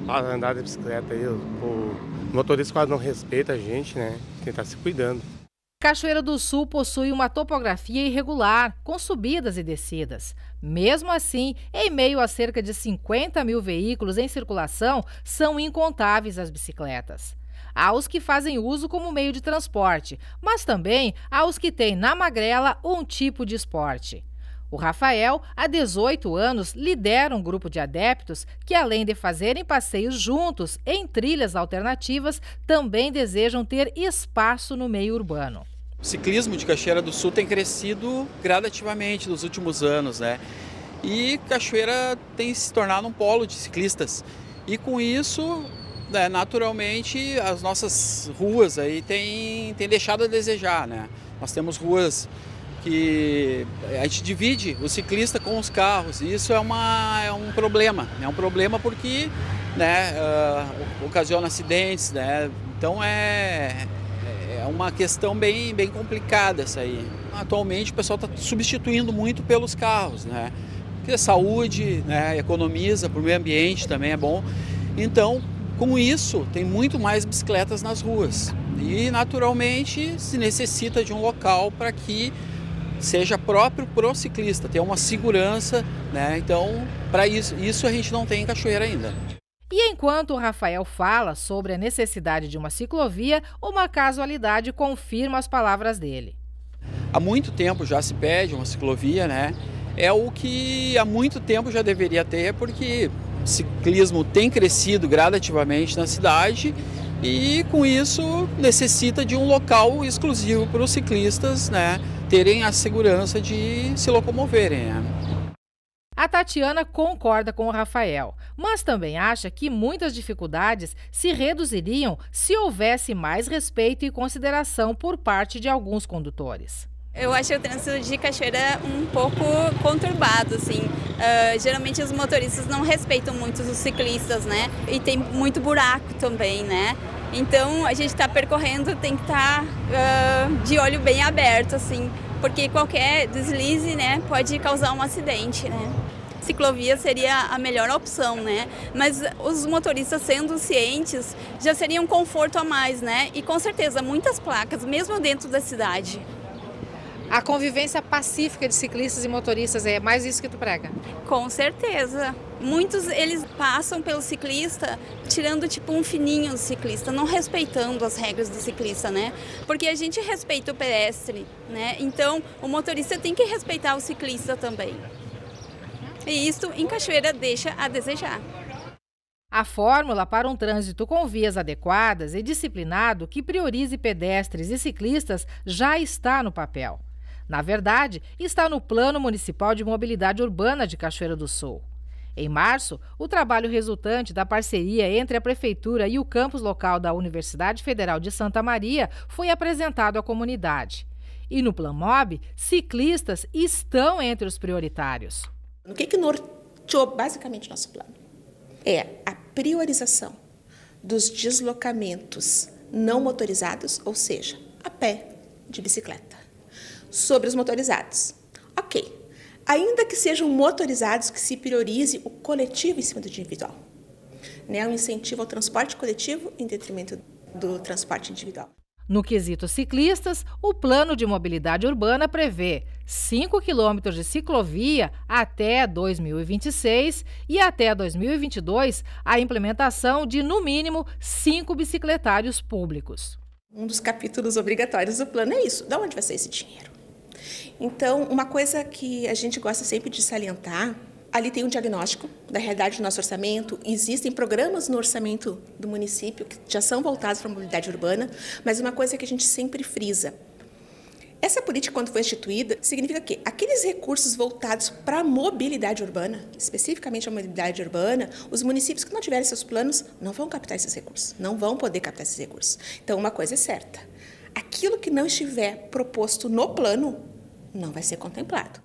para andar de bicicleta aí. O motorista quase não respeita a gente, né? Tem que estar se cuidando. Cachoeira do Sul possui uma topografia irregular, com subidas e descidas. Mesmo assim, em meio a cerca de 50 mil veículos em circulação, são incontáveis as bicicletas. Há os que fazem uso como meio de transporte, mas também há os que têm na magrela um tipo de esporte. O Rafael, há 18 anos, lidera um grupo de adeptos que, além de fazerem passeios juntos em trilhas alternativas, também desejam ter espaço no meio urbano. O ciclismo de Cachoeira do Sul tem crescido gradativamente nos últimos anos, né? E Cachoeira tem se tornado um polo de ciclistas. E com isso, né, naturalmente, as nossas ruas aí têm deixado a desejar, né? Nós temos ruas que a gente divide o ciclista com os carros, e isso é um problema. É um problema porque, né, ocasiona acidentes, né? Então é uma questão bem complicada essa aí. Atualmente o pessoal está substituindo muito pelos carros, né? Porque a saúde, né, economiza, para o meio ambiente também é bom. Então, com isso, tem muito mais bicicletas nas ruas. E, naturalmente, se necessita de um local para que seja próprio para o ciclista, ter uma segurança, né? Então, para isso a gente não tem em Cachoeira ainda. E enquanto o Rafael fala sobre a necessidade de uma ciclovia, uma casualidade confirma as palavras dele. Há muito tempo já se pede uma ciclovia, né? É o que há muito tempo já deveria ter, porque o ciclismo tem crescido gradativamente na cidade e, com isso, necessita de um local exclusivo para os ciclistas, né, terem a segurança de se locomoverem, né? A Tatiana concorda com o Rafael, mas também acha que muitas dificuldades se reduziriam se houvesse mais respeito e consideração por parte de alguns condutores. Eu acho o trânsito de Cachoeira um pouco conturbado, assim. Geralmente os motoristas não respeitam muito os ciclistas, né? E tem muito buraco também, né? Então a gente está percorrendo, tem que estar de olho bem aberto, assim, porque qualquer deslize, né, pode causar um acidente, né? Ciclovia seria a melhor opção, né? Mas os motoristas, sendo cientes, já seria um conforto a mais, né? E com certeza muitas placas, mesmo dentro da cidade. A convivência pacífica de ciclistas e motoristas é mais isso que tu prega? Com certeza. Muitos, eles passam pelo ciclista tirando tipo um fininho do ciclista, não respeitando as regras do ciclista, né? Porque a gente respeita o pedestre, né? Então, o motorista tem que respeitar o ciclista também. E isso, em Cachoeira, deixa a desejar. A fórmula para um trânsito com vias adequadas e disciplinado que priorize pedestres e ciclistas já está no papel. Na verdade, está no Plano Municipal de Mobilidade Urbana de Cachoeira do Sul. Em março, o trabalho resultante da parceria entre a Prefeitura e o campus local da Universidade Federal de Santa Maria foi apresentado à comunidade. E no Planmob, ciclistas estão entre os prioritários. O que norteou basicamente nosso plano? É a priorização dos deslocamentos não motorizados, ou seja, a pé, de bicicleta, sobre os motorizados. Ok. Ainda que sejam motorizados, que se priorize o coletivo em cima do individual. Né? Um incentivo ao transporte coletivo em detrimento do transporte individual. No quesito ciclistas, o Plano de Mobilidade Urbana prevê 5 quilômetros de ciclovia até 2026 e até 2022 a implementação de, no mínimo, 5 bicicletários públicos. Um dos capítulos obrigatórios do plano é isso. De onde vai ser esse dinheiro? Então, uma coisa que a gente gosta sempre de salientar, ali tem um diagnóstico da realidade do nosso orçamento, existem programas no orçamento do município que já são voltados para a mobilidade urbana, mas uma coisa que a gente sempre frisa, essa política, quando foi instituída, significa que aqueles recursos voltados para a mobilidade urbana, especificamente a mobilidade urbana, os municípios que não tiverem seus planos não vão captar esses recursos, não vão poder captar esses recursos. Então, uma coisa é certa, aquilo que não estiver proposto no plano não vai ser contemplado.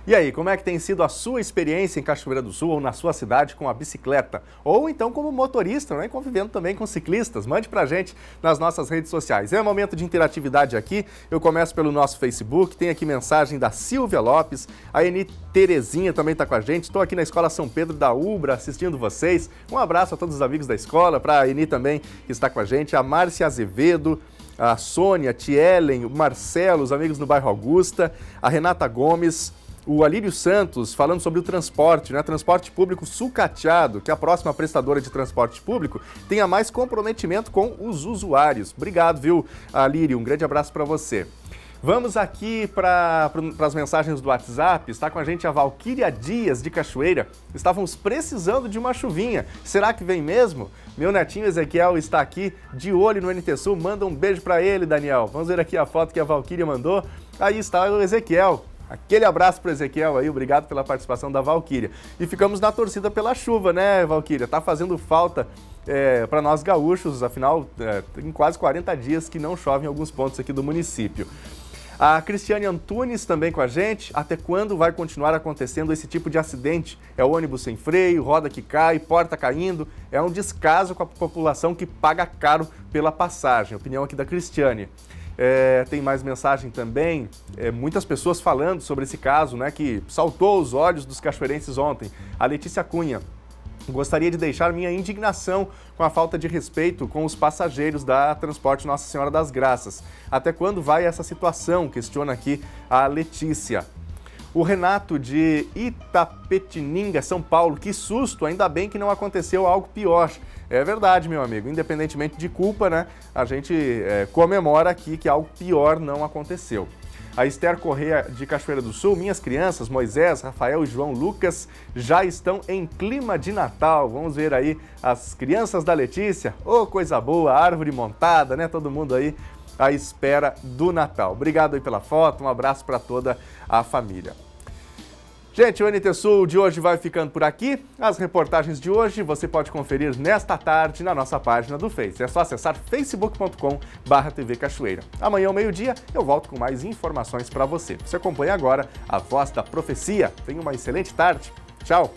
E aí, como é que tem sido a sua experiência em Cachoeira do Sul ou na sua cidade com a bicicleta? Ou então como motorista, né? Convivendo também com ciclistas? Mande pra gente nas nossas redes sociais. É um momento de interatividade aqui. Eu começo pelo nosso Facebook. Tem aqui mensagem da Silvia Lopes. A Eni Terezinha também está com a gente. Estou aqui na Escola São Pedro da Ubra assistindo vocês. Um abraço a todos os amigos da escola. Para a Eni também que está com a gente. A Márcia Azevedo. A Sônia, a Tielen, o Marcelo, os amigos no bairro Augusta. A Renata Gomes. O Alírio Santos falando sobre o transporte, né? Transporte público sucateado, que a próxima prestadora de transporte público tenha mais comprometimento com os usuários. Obrigado, viu, Alírio? Um grande abraço para você. Vamos aqui para as mensagens do WhatsApp. Está com a gente a Valquíria Dias, de Cachoeira. Estávamos precisando de uma chuvinha. Será que vem mesmo? Meu netinho Ezequiel está aqui de olho no NT Sul. Manda um beijo para ele, Daniel. Vamos ver aqui a foto que a Valquíria mandou. Aí está o Ezequiel. Aquele abraço para o Ezequiel aí, obrigado pela participação da Valquíria. E ficamos na torcida pela chuva, né, Valquíria? Tá fazendo falta para nós gaúchos, afinal, tem quase 40 dias que não chove em alguns pontos aqui do município. A Cristiane Antunes também com a gente. Até quando vai continuar acontecendo esse tipo de acidente? É ônibus sem freio, roda que cai, porta caindo. É um descaso com a população que paga caro pela passagem. Opinião aqui da Cristiane. Tem mais mensagem também, muitas pessoas falando sobre esse caso, né, que saltou aos olhos dos cachoeirenses ontem. A Letícia Cunha: gostaria de deixar minha indignação com a falta de respeito com os passageiros da Transporte Nossa Senhora das Graças. Até quando vai essa situação? Questiona aqui a Letícia. O Renato de Itapetininga, São Paulo: que susto, ainda bem que não aconteceu algo pior. É verdade, meu amigo, independentemente de culpa, né, a gente comemora aqui que algo pior não aconteceu. A Esther Corrêa, de Cachoeira do Sul: minhas crianças, Moisés, Rafael e João Lucas, já estão em clima de Natal. Vamos ver aí as crianças da Letícia. Ô, coisa boa, árvore montada, né, todo mundo aí à espera do Natal. Obrigado aí pela foto, um abraço para toda a família. Gente, o NT Sul de hoje vai ficando por aqui. As reportagens de hoje você pode conferir nesta tarde na nossa página do Face. É só acessar facebook.com/TV Cachoeira. Amanhã ao meio-dia eu volto com mais informações para você. Você acompanha agora a Voz da Profecia. Tenha uma excelente tarde. Tchau!